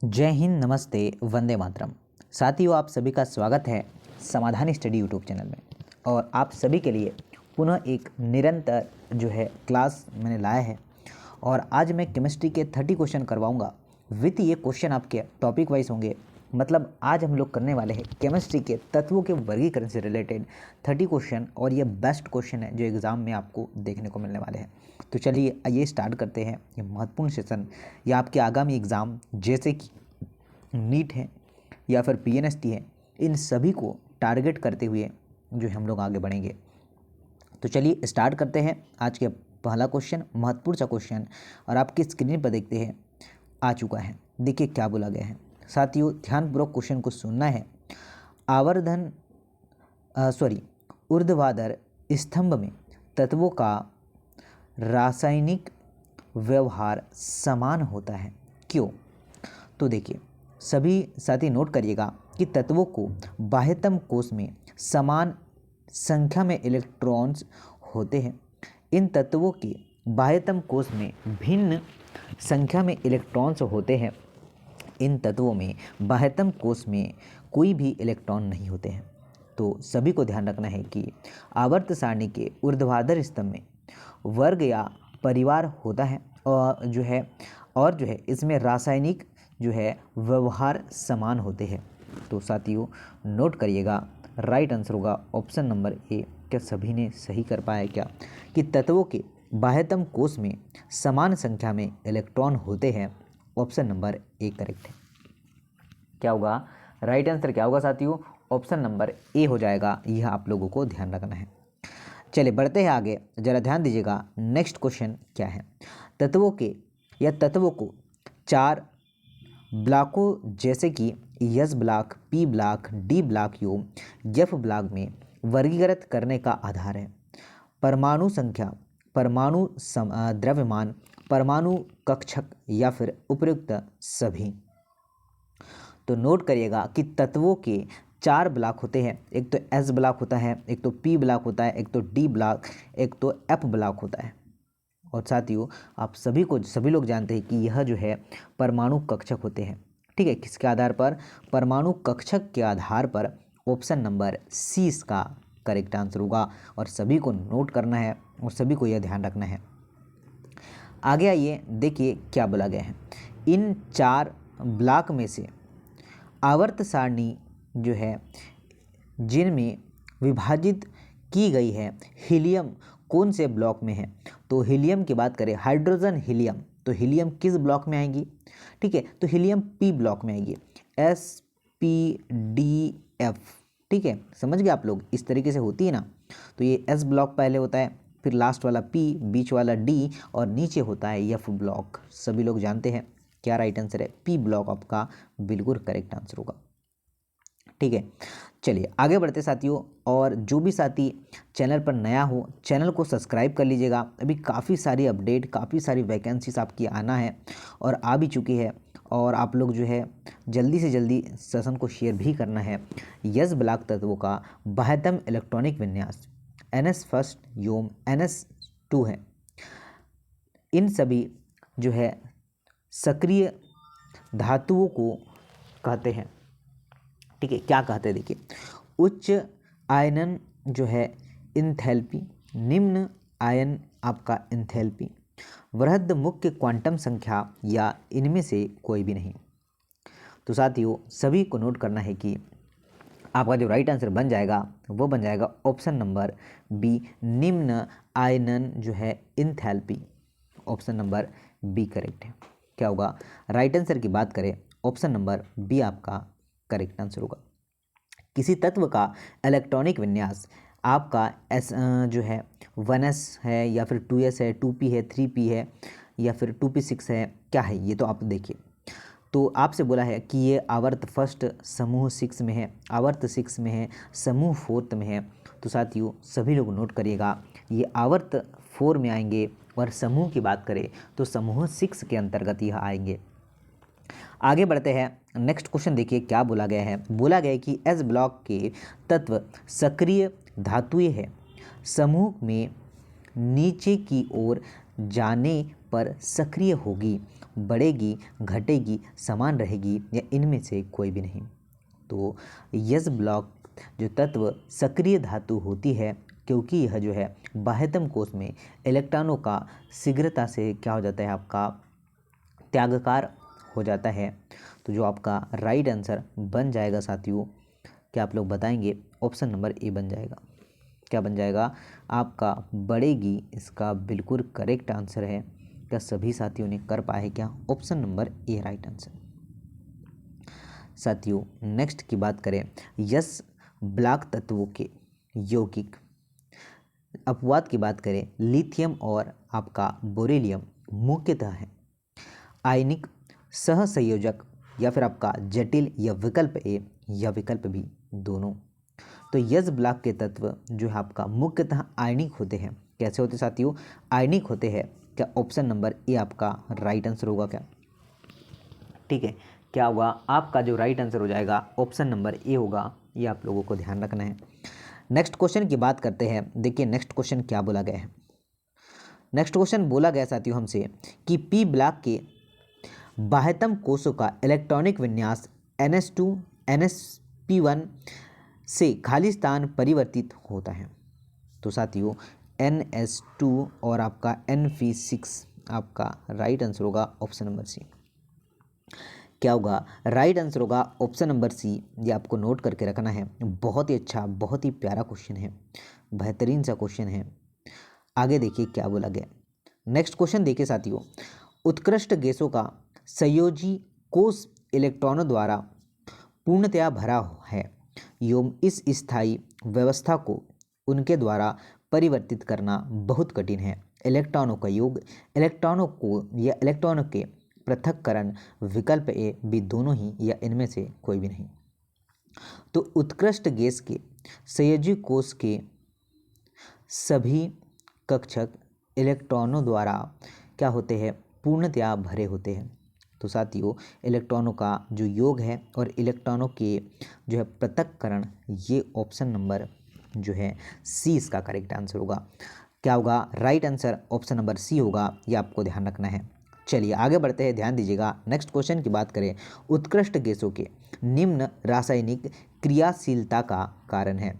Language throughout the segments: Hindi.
जय हिंद, नमस्ते, वंदे मातरम। साथियों, आप सभी का स्वागत है समाधान स्टडी यूट्यूब चैनल में। और आप सभी के लिए पुनः एक निरंतर क्लास मैंने लाया है। और आज मैं केमिस्ट्री के 30 क्वेश्चन करवाऊंगा विथ ये क्वेश्चन आपके टॉपिक वाइज होंगे। मतलब आज हम लोग करने वाले हैं केमिस्ट्री के तत्वों के वर्गीकरण से रिलेटेड 30 क्वेश्चन। और ये बेस्ट क्वेश्चन है जो एग्ज़ाम में आपको देखने को मिलने वाले हैं। तो चलिए आइए स्टार्ट करते हैं ये महत्वपूर्ण सेशन। या आपके आगामी एग्ज़ाम जैसे कि नीट है या फिर पीएनएसटी है, इन सभी को टारगेट करते हुए जो हम लोग आगे बढ़ेंगे। तो चलिए स्टार्ट करते हैं आज के पहला क्वेश्चन, महत्वपूर्ण सा क्वेश्चन। और आपकी स्क्रीन पर देखते हैं आ चुका है। देखिए क्या बोला गया है। साथियों, ध्यानपूर्वक क्वेश्चन को सुनना है। आवर्धन ऊर्ध्वाधर स्तंभ में तत्वों का रासायनिक व्यवहार समान होता है, क्यों? तो देखिए सभी साथी नोट करिएगा कि तत्वों को बाह्यतम कोश में समान संख्या में इलेक्ट्रॉन्स होते हैं। इन तत्वों के बाह्यतम कोश में भिन्न संख्या में इलेक्ट्रॉन्स होते हैं। इन तत्वों में बाह्यतम कोश में कोई भी इलेक्ट्रॉन नहीं होते हैं। तो सभी को ध्यान रखना है कि आवर्त सारणी के ऊर्ध्वाधर स्तंभ में वर्ग या परिवार होता है और इसमें रासायनिक व्यवहार समान होते हैं। तो साथियों नोट करिएगा, राइट आंसर होगा ऑप्शन नंबर ए। क्या सभी ने सही कर पाया क्या कि तत्वों के बाह्यतम कोश में समान संख्या में इलेक्ट्रॉन होते हैं? ऑप्शन नंबर ए करेक्ट है। क्या होगा राइट आंसर? क्या होगा साथियों? ऑप्शन नंबर ए हो जाएगा। यह आप लोगों को ध्यान रखना है। चलिए बढ़ते हैं आगे, जरा ध्यान दीजिएगा। नेक्स्ट क्वेश्चन क्या है। तत्वों को 4 ब्लॉकों जैसे कि S block, P block, D block एवं एफ ब्लॉक में वर्गीकृत करने का आधार है परमाणु संख्या, परमाणु द्रव्यमान, परमाणु कक्षक या फिर उपयुक्त सभी। तो नोट करिएगा कि तत्वों के 4 ब्लॉक होते हैं। एक तो एस ब्लॉक होता है, एक तो पी ब्लॉक होता है, एक तो डी ब्लॉक, एक तो एफ ब्लॉक होता है। और साथियों आप सभी लोग जानते हैं कि यह परमाणु कक्षक होते हैं। ठीक है, किसके आधार पर? परमाणु कक्षक के आधार पर। ऑप्शन नंबर सी इसका करेक्ट आंसर होगा। और सभी को नोट करना है और सभी को यह ध्यान रखना है। आगे आइए, देखिए क्या बोला गया है। इन 4 ब्लॉक में से आवर्त सारणी जिनमें विभाजित की गई है हीलियम कौन से ब्लॉक में है? तो हीलियम की बात करें, हाइड्रोजन हीलियम, तो हीलियम किस ब्लॉक में आएगी? ठीक है, तो हीलियम पी ब्लॉक में आएगी, SPDF। ठीक है, समझ गए आप लोग? इस तरीके से होती है ना। तो ये एस ब्लॉक पहले होता है, फिर लास्ट वाला पी, बीच वाला डी और नीचे होता है एफ ब्लॉक। सभी लोग जानते हैं। क्या राइट आंसर है? पी ब्लॉक आपका बिल्कुल करेक्ट आंसर होगा। ठीक है, चलिए आगे बढ़ते साथियों। और जो भी साथी चैनल पर नया हो, चैनल को सब्सक्राइब कर लीजिएगा। अभी काफ़ी सारी अपडेट, काफ़ी सारी वैकेंसीज आपकी आना है और आ भी चुकी है। और आप लोग जल्दी से जल्दी सेशन को शेयर भी करना है। यस ब्लॉक तत्वों का बाह्यतम इलेक्ट्रॉनिक विन्यास NS1 एवं NS2 है। इन सभी सक्रिय धातुओं को कहते हैं। ठीक है, क्या कहते हैं? देखिए, उच्च आयनन इंथैल्पी, निम्न आयन आपका इंथैल्पी, वृहद मुख्य क्वांटम संख्या या इनमें से कोई भी नहीं। तो साथियों सभी को नोट करना है कि आपका जो राइट आंसर बन जाएगा वो बन जाएगा ऑप्शन नंबर बी, निम्न आयनन इंथैल्पी। ऑप्शन नंबर बी करेक्ट है। क्या होगा राइट आंसर की बात करें, ऑप्शन नंबर बी आपका करेक्ट आंसर होगा। किसी तत्व का इलेक्ट्रॉनिक विन्यास आपका 1s है या फिर 2s है, 2p है, 3p है या फिर 2p6 है, क्या है ये? तो आप देखिए, तो आपसे बोला है कि ये आवर्त फर्स्ट समूह 6 में है, आवर्त 6 में है, समूह 4 में है। तो साथियों सभी लोग नोट करिएगा, ये आवर्त 4 में आएंगे। और समूह की बात करें तो समूह 6 के अंतर्गत यह आएंगे। आगे बढ़ते हैं। नेक्स्ट क्वेश्चन देखिए क्या बोला गया है। बोला गया है कि एस ब्लॉक के तत्व सक्रिय धातुएं है, समूह में नीचे की ओर जाने पर सक्रिय होगी बढ़ेगी, घटेगी, समान रहेगी या इनमें से कोई भी नहीं। तो यस ब्लॉक जो तत्व सक्रिय धातु होती है, क्योंकि यह जो है बाह्यतम कोश में इलेक्ट्रॉनों का शीघ्रता से क्या हो जाता है, आपका त्यागकार हो जाता है। तो जो आपका राइट आंसर बन जाएगा साथियों, क्या आप लोग बताएंगे? ऑप्शन नंबर ए बन जाएगा। क्या बन जाएगा आपका? बढ़ेगी, इसका बिल्कुल करेक्ट आंसर है। क्या सभी साथियों ने कर पाए क्या? ऑप्शन नंबर ए राइट आंसर। साथियों नेक्स्ट की बात करें, यस ब्लॉक तत्वों के यौगिक अपवाद की बात करें, लिथियम और आपका बोरेलियम मुख्यतः है आयनिक, सहसंयोजक या फिर आपका जटिल या विकल्प ए या विकल्प बी दोनों। तो यस ब्लॉक के तत्व जो है आपका मुख्यतः आयनिक होते हैं। कैसे होते साथियों? आयनिक होते हैं। क्या ऑप्शन नंबर ए आपका राइट आंसर होगा क्या? ठीक है, क्या होगा आपका जो राइट आंसर हो जाएगा ऑप्शन नंबर ए होगा। ये आप लोगों को ध्यान रखना है। नेक्स्ट क्वेश्चन की बात करते हैं। देखिए नेक्स्ट क्वेश्चन क्या बोला गया है। नेक्स्ट क्वेश्चन बोला गया साथियों हमसे कि पी ब्लॉक के बाह्यतम कोशों का इलेक्ट्रॉनिक विन्यास NS2 NSP1 से खाली स्थान परिवर्तित होता है। तो साथियों NS2 और आपका NP6 आपका राइट आंसर होगा ऑप्शन नंबर सी। क्या होगा? राइट आंसर होगा ऑप्शन नंबर सी। ये आपको नोट करके रखना है। बहुत ही अच्छा, बहुत ही प्यारा क्वेश्चन है, बेहतरीन सा क्वेश्चन है। आगे देखिए क्या बोला गया। नेक्स्ट क्वेश्चन देखिए साथियों, उत्कृष्ट गैसों का संयोजी कोश इलेक्ट्रॉनों द्वारा पूर्णतया भरा है एवं इस स्थायी व्यवस्था को उनके द्वारा परिवर्तित करना बहुत कठिन है। इलेक्ट्रॉनों का योग, इलेक्ट्रॉनों को या इलेक्ट्रॉनों के पृथक्करण, विकल्प ए बी दोनों ही या इनमें से कोई भी नहीं। तो उत्कृष्ट गैस के संयोजी कोश के सभी कक्षक इलेक्ट्रॉनों द्वारा क्या होते हैं? पूर्णतया भरे होते हैं। तो साथियों इलेक्ट्रॉनों का जो योग है और इलेक्ट्रॉनों के जो है पृथक्करण, ये ऑप्शन नंबर जो है सी इसका करेक्ट आंसर होगा। क्या होगा? Right answer option number C होगा। ये आपको ध्यान रखना है। चलिए आगे बढ़ते हैं, ध्यान दीजिएगा। नेक्स्ट क्वेश्चन की बात करें, उत्कृष्ट गैसों के निम्न रासायनिक क्रियाशीलता का कारण है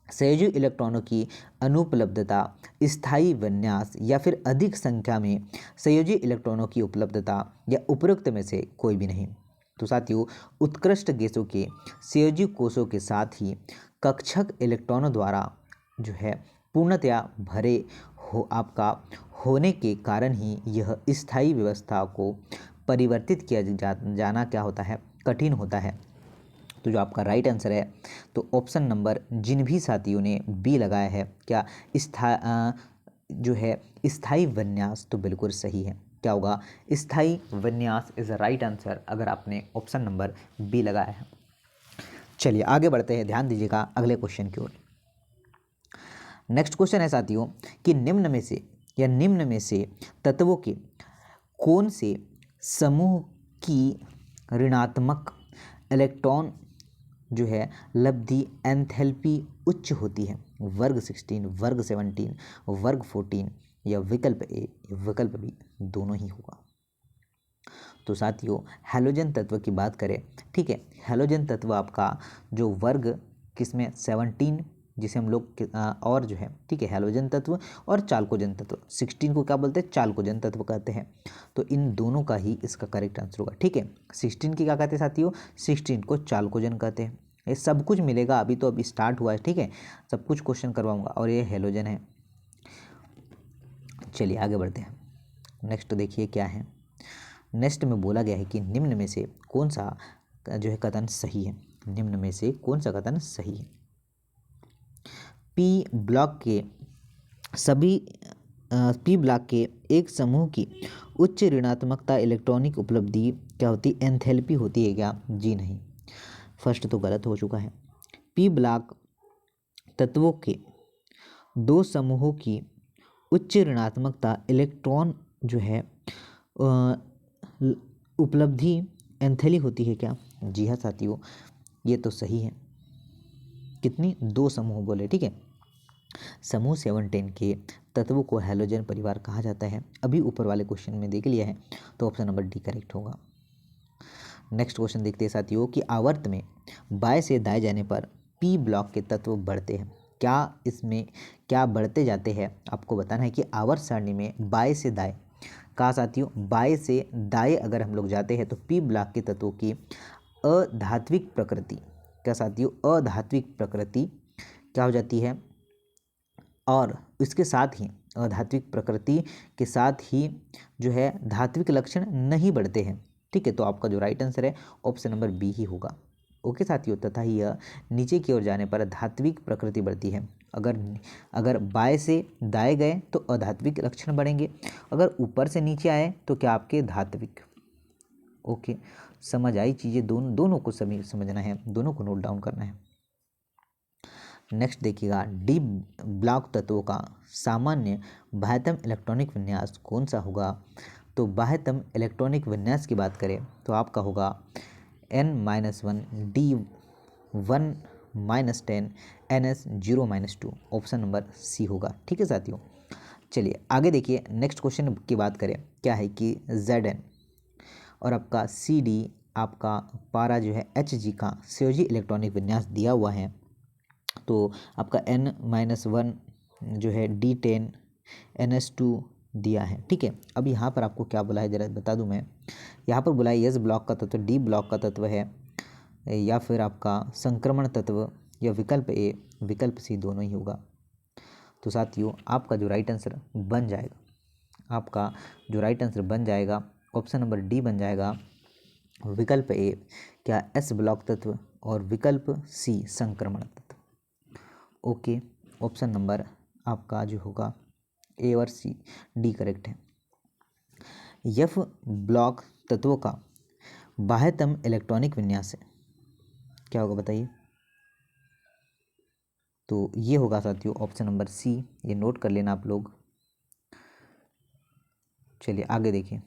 संयोजी इलेक्ट्रॉनों की अनुपलब्धता, स्थायी विन्यास या फिर अधिक संख्या में संयोजी इलेक्ट्रॉनों की उपलब्धता या उपरोक्त में से कोई भी नहीं। तो साथियों उत्कृष्ट गैसों के संयोजी कोशों के साथ ही कक्षक इलेक्ट्रॉनों द्वारा जो है पूर्णतया भरे हो आपका होने के कारण ही यह स्थायी व्यवस्था को परिवर्तित किया जाना क्या होता है? कठिन होता है। तो जो आपका राइट आंसर है, तो ऑप्शन नंबर जिन भी साथियों ने बी लगाया है, क्या जो है स्थायी विन्यास, तो बिल्कुल सही है। क्या होगा? स्थायी विन्यास इज राइट आंसर अगर आपने ऑप्शन नंबर बी लगाया है। चलिए आगे बढ़ते हैं, ध्यान दीजिएगा अगले क्वेश्चन की ओर। नेक्स्ट क्वेश्चन है साथियों कि निम्न में से तत्वों के कौन से समूह की ऋणात्मक इलेक्ट्रॉन जो है लब्धि एंथैल्पी उच्च होती है? वर्ग 16, वर्ग 17, वर्ग 14 या विकल्प ए विकल्प बी दोनों ही होगा। तो साथियों हैलोजन तत्व की बात करें, ठीक है, हैलोजन तत्व आपका जो वर्ग किसमें 17 जिसे हम लोग और जो है, ठीक है, हैलोजन तत्व और चाल्कोजन तत्व 16 को क्या बोलते हैं? चाल्कोजन तत्व कहते हैं। तो इन दोनों का ही इसका करेक्ट आंसर होगा। ठीक है, 16 की क्या कहते हैं साथियों? 16 को चाल्कोजन कहते हैं। ये सब कुछ मिलेगा, अभी तो अभी स्टार्ट हुआ है, ठीक है, सब कुछ क्वेश्चन करवाऊंगा। और ये हैलोजन है। चलिए आगे बढ़ते हैं। नेक्स्ट देखिए क्या है। नेक्स्ट में बोला गया है कि निम्न में से कौन सा जो है कथन सही है? निम्न में से कौन सा कथन सही है? पी ब्लॉक के एक समूह की उच्च ऋणात्मकता इलेक्ट्रॉनिक उपलब्धि क्या होती है? एंथैल्पी होती है क्या? जी नहीं, फर्स्ट तो गलत हो चुका है। पी ब्लॉक तत्वों के दो समूहों की उच्च ऋणात्मकता इलेक्ट्रॉन जो है उपलब्धि एंथैली होती है क्या? जी हाँ साथियों, ये तो सही है। कितनी? दो समूह बोले, ठीक है। समूह 710 के तत्वों को हैलोजन परिवार कहा जाता है। अभी ऊपर वाले क्वेश्चन में देख लिया है, तो ऑप्शन नंबर डी करेक्ट होगा। नेक्स्ट क्वेश्चन देखते हैं साथियों कि आवर्त में बाएं से दाएं जाने पर पी ब्लॉक के तत्व बढ़ते हैं। क्या इसमें क्या बढ़ते जाते हैं, आपको बताना है कि आवर्त सारणी में बाएं से दाएं, कहा साथियों बाएं से दाएं अगर हम लोग जाते हैं तो पी ब्लॉक के तत्वों की अधात्विक प्रकृति, क्या साथियों अधात्विक प्रकृति क्या हो जाती है, और इसके साथ ही अधात्विक प्रकृति के साथ ही जो है धात्विक लक्षण नहीं बढ़ते हैं। ठीक है, तो आपका जो राइट आंसर है ऑप्शन नंबर बी ही होगा। ओके साथियों, तथा यह नीचे की ओर जाने पर धात्विक प्रकृति बढ़ती है। अगर बाएं से दाएं गए तो अधात्विक लक्षण बढ़ेंगे, अगर ऊपर से नीचे आए तो क्या आपके धात्विक। ओके, समझ आई चीज़ें, दोनों को समझना है, दोनों को नोट डाउन करना है। नेक्स्ट देखिएगा, डी ब्लॉक तत्वों का सामान्य बाह्यतम इलेक्ट्रॉनिक विन्यास कौन सा होगा। तो बाह्यतम इलेक्ट्रॉनिक विन्यास की बात करें तो आपका होगा N-1 D1 -10 NS0-2, option number C होगा। ठीक है साथियों, चलिए आगे देखिए। नेक्स्ट क्वेश्चन की बात करें, क्या है कि Zn और आपका CD आपका पारा जो है Hg का संयोजी इलेक्ट्रॉनिक विन्यास दिया हुआ है। तो आपका N-1 जो है D10 NS2 दिया है। ठीक है, अब यहाँ पर आपको क्या बोला है जरा बता दूं मैं। यहाँ पर बोला है एस ब्लॉक का तत्व डी ब्लॉक का तत्व है, या फिर आपका संक्रमण तत्व, या विकल्प ए विकल्प सी दोनों ही होगा। तो साथियों आपका जो राइट आंसर बन जाएगा, ऑप्शन नंबर डी बन जाएगा, विकल्प ए क्या एस ब्लॉक तत्व, और विकल्प सी संक्रमण तत्व। ओके, ऑप्शन नंबर आपका जो होगा ए और सी डी करेक्ट है। एफ ब्लॉक तत्वों का बाह्यतम इलेक्ट्रॉनिक विन्यास है, क्या होगा बताइए। तो ये होगा साथियों ऑप्शन नंबर सी, ये नोट कर लेना आप लोग। चलिए आगे देखिए।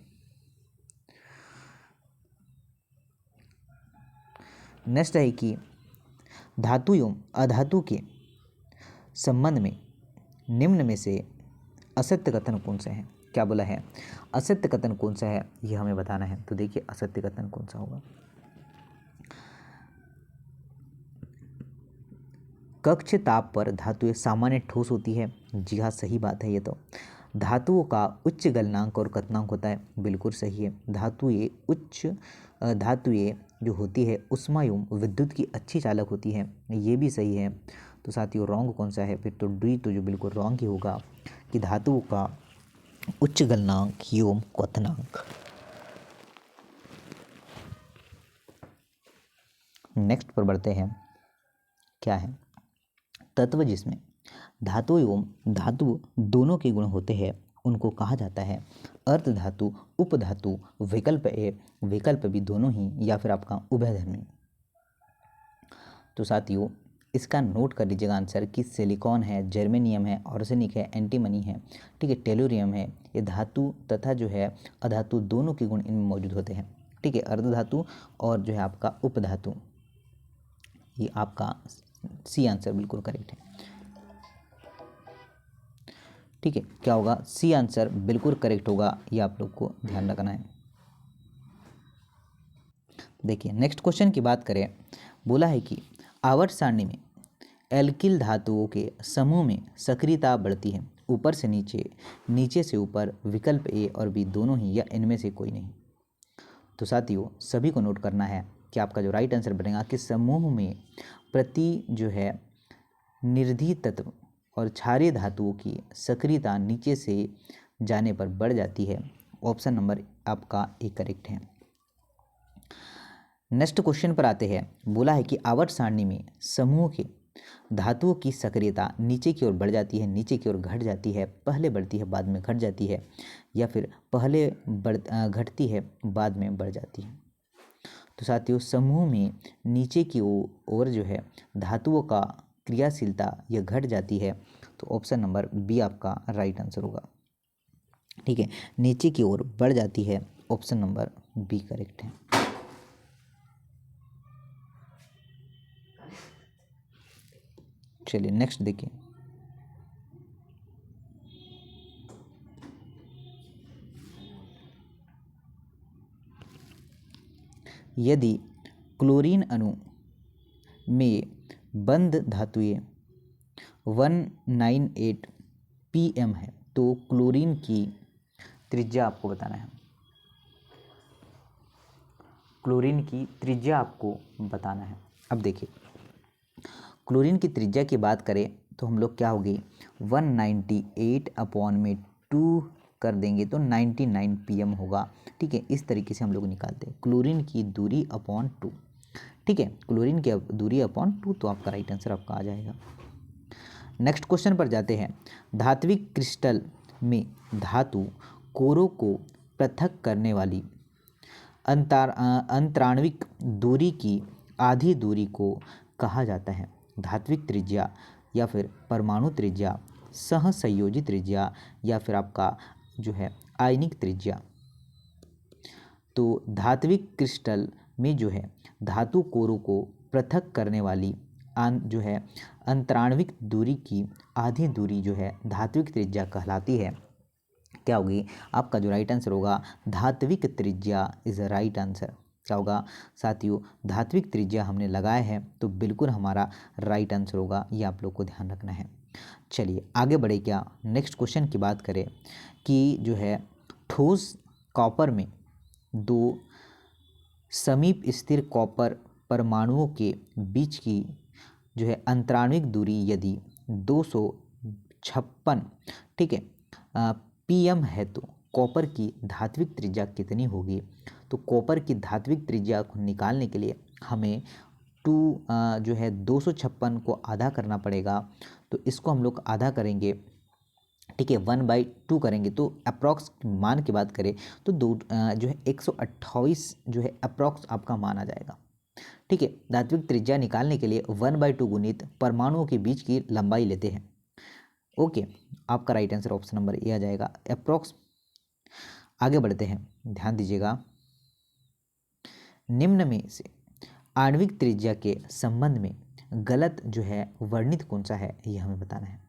नेक्स्ट है कि धातु एवं अधातु के संबंध में निम्न में से असत्य कथन कौन सा है। क्या बोला है, असत्य कथन कौन सा है, ये हमें बताना है। तो देखिए असत्य कथन कौन सा होगा। कक्ष ताप पर धातुएं सामान्य ठोस होती है। जी हाँ, सही बात है। ये तो धातुओं का उच्च गलनांक और कथनांक होता है, बिल्कुल सही है। धातुएं जो होती है उष्मा एवं विद्युत की अच्छी चालक होती है, ये भी सही है। तो साथियों रॉन्ग कौन सा है फिर, तो डी तो जो बिल्कुल रॉन्ग ही होगा कि धातुओं का उच्च गलनांक एवं क्वथनांक। नेक्स्ट पर बढ़ते हैं, क्या है तत्व जिसमें धातु एवं धातु दोनों के गुण होते हैं उनको कहा जाता है अर्ध धातु, उपधातु, विकल्प ए विकल्प बी दोनों ही, या फिर आपका उभयधर्मी। तो साथियों इसका नोट कर लीजिएगा आंसर कि सिलिकॉन है, जर्मेनियम है, ऑर्सेनिक है, एंटीमनी है, ठीक है, टेलुरियम है। ये धातु तथा जो है अधातु दोनों के गुण इनमें मौजूद होते हैं। ठीक है, अर्ध धातु और जो है आपका उपधातु, ये आपका सी आंसर बिल्कुल करेक्ट है। ठीक है, क्या होगा, सी आंसर बिल्कुल करेक्ट होगा, ये आप लोग को ध्यान रखना है। देखिए नेक्स्ट क्वेश्चन की बात करें, बोला है कि आवर्त सारणी में एल्किल धातुओं के समूह में सक्रियता बढ़ती है, ऊपर से नीचे, नीचे से ऊपर, विकल्प ए और बी दोनों ही, या इनमें से कोई नहीं। तो साथियों सभी को नोट करना है कि आपका जो राइट आंसर बनेगा कि समूह में प्रति जो है निर्धी तत्व और क्षारीय धातुओं की सक्रियता नीचे से जाने पर बढ़ जाती है। ऑप्शन नंबर आपका ए करेक्ट है। नेक्स्ट क्वेश्चन पर आते हैं, बोला है कि आवर्त सारणी में समूह के धातुओं की सक्रियता नीचे की ओर बढ़ जाती है, नीचे की ओर घट जाती है, पहले बढ़ती है बाद में घट जाती है, या फिर पहले घटती है बाद में बढ़ जाती है। तो साथियों समूह में नीचे की ओर जो है धातुओं का क्रियाशीलता यह घट जाती है। तो ऑप्शन नंबर बी आपका राइट आंसर होगा। ठीक है, नीचे की ओर बढ़ जाती है, ऑप्शन नंबर बी करेक्ट है। चलिए नेक्स्ट देखिए, यदि क्लोरीन अणु में बंध धातुएं 198 pm है तो क्लोरीन की त्रिज्या आपको बताना है। क्लोरीन की त्रिज्या आपको बताना है। अब देखिए, क्लोरीन की त्रिज्या की बात करें तो हम लोग क्या होगी, 198 अपॉन में 2 कर देंगे तो 99 pm होगा। ठीक है, इस तरीके से हम लोग निकालते हैं क्लोरीन की दूरी अपॉन 2। ठीक है, क्लोरीन की दूरी अपॉन 2, तो आपका राइट आंसर आपका आ जाएगा। नेक्स्ट क्वेश्चन पर जाते हैं। धात्विक क्रिस्टल में धातु कोरों को पृथक करने वाली अंतराण्विक दूरी की आधी दूरी को कहा जाता है। धात्विक त्रिज्या या फिर परमाणु त्रिज्या, सहसंयोजी त्रिज्या या फिर आपका जो है आयनिक त्रिज्या। तो धात्विक क्रिस्टल में जो है धातु कोरों को पृथक करने वाली जो है अंतराण्विक दूरी की आधी दूरी जो है धात्विक त्रिज्या कहलाती है। क्या होगी आपका जो राइट आंसर होगा, धात्विक त्रिज्या इज राइट आंसर। क्या होगा साथियों, धात्विक त्रिज्या हमने लगाया है तो बिल्कुल हमारा राइट आंसर होगा, ये आप लोग को ध्यान रखना है। चलिए आगे बढ़े, क्या नेक्स्ट क्वेश्चन की बात करें कि जो है ठोस कॉपर में दो समीप स्थिर कॉपर परमाणुओं के बीच की जो है अंतराण्विक दूरी यदि 256 ठीक है pm है तो कॉपर की धात्विक त्रिज्या कितनी होगी। तो कॉपर की धात्विक त्रिज्या को निकालने के लिए हमें जो है 256 को आधा करना पड़ेगा। तो इसको हम लोग आधा करेंगे, ठीक है, 1/2 करेंगे तो अप्रॉक्स मान की बात करें तो जो है 128 जो है अप्रॉक्स आपका मान आ जाएगा। ठीक है, धात्विक त्रिज्या निकालने के लिए 1/2 गुणित परमाणुओं के बीच की लंबाई लेते हैं। ओके, आपका right answer option number A आ जाएगा, अप्रॉक्स। आगे बढ़ते हैं, ध्यान दीजिएगा। निम्न में से आणविक त्रिज्या के संबंध में गलत जो है वर्णित कौन सा है, ये हमें बताना है।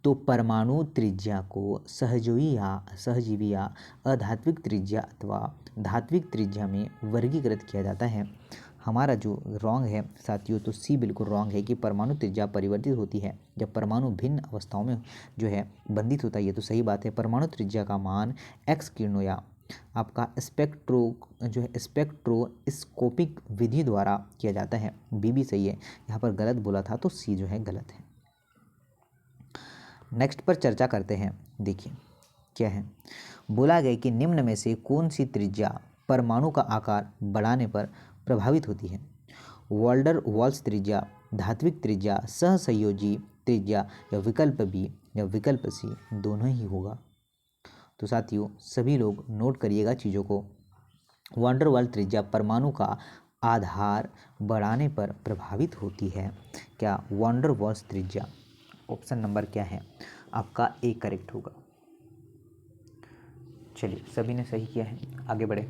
तो परमाणु त्रिज्या को सहजीवी या अधात्विक त्रिज्या अथवा धात्विक त्रिज्या में वर्गीकृत किया जाता है। हमारा जो रॉन्ग है साथियों, तो सी बिल्कुल रॉन्ग है कि परमाणु त्रिज्या परिवर्तित होती है जब परमाणु भिन्न अवस्थाओं में जो है बंधित होता है। ये तो सही बात है। परमाणु त्रिज्या का मान एक्स किरणों या आपका स्पेक्ट्रोस्कोपिक विधि द्वारा किया जाता है। बी भी सही है, यहाँ पर गलत बोला था तो सी जो है गलत है। नेक्स्ट पर चर्चा करते हैं। देखिए क्या है, बोला गया कि निम्न में से कौन सी त्रिज्या परमाणु का आकार बढ़ाने पर प्रभावित होती है। वॉल्डर वॉल्स त्रिज्या, धात्विक त्रिज्या, सहसंयोजी त्रिज्या या विकल्प बी या विकल्प सी, दोनों ही होगा। तो साथियों सभी लोग नोट करिएगा चीज़ों को। वॉल्डर वॉल्स त्रिज्या परमाणु का आधार बढ़ाने पर प्रभावित होती है। क्या वॉल्डर वॉल्स त्रिज्या, ऑप्शन नंबर क्या है आपका ए करेक्ट होगा। चलिए सभी ने सही किया है, आगे बढ़े।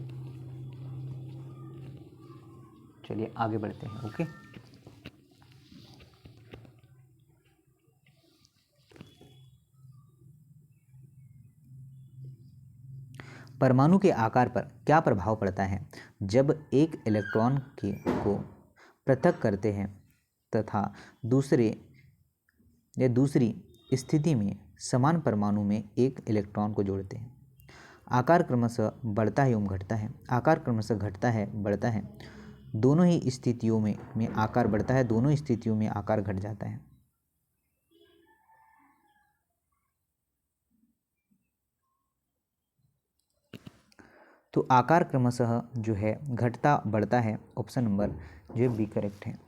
चलिए आगे बढ़ते हैं। ओके, परमाणु के आकार पर क्या प्रभाव पड़ता है जब एक इलेक्ट्रॉन को पृथक करते हैं तथा दूसरी स्थिति में समान परमाणु में एक इलेक्ट्रॉन को जोड़ते हैं। आकार क्रमशः बढ़ता है एवं घटता है। आकार क्रमशः घटता है, बढ़ता है। दोनों ही स्थितियों में आकार बढ़ता है, दोनों स्थितियों में आकार घट जाता है। तो आकार क्रमशः जो है घटता बढ़ता है, ऑप्शन नंबर जो है बी करेक्ट है।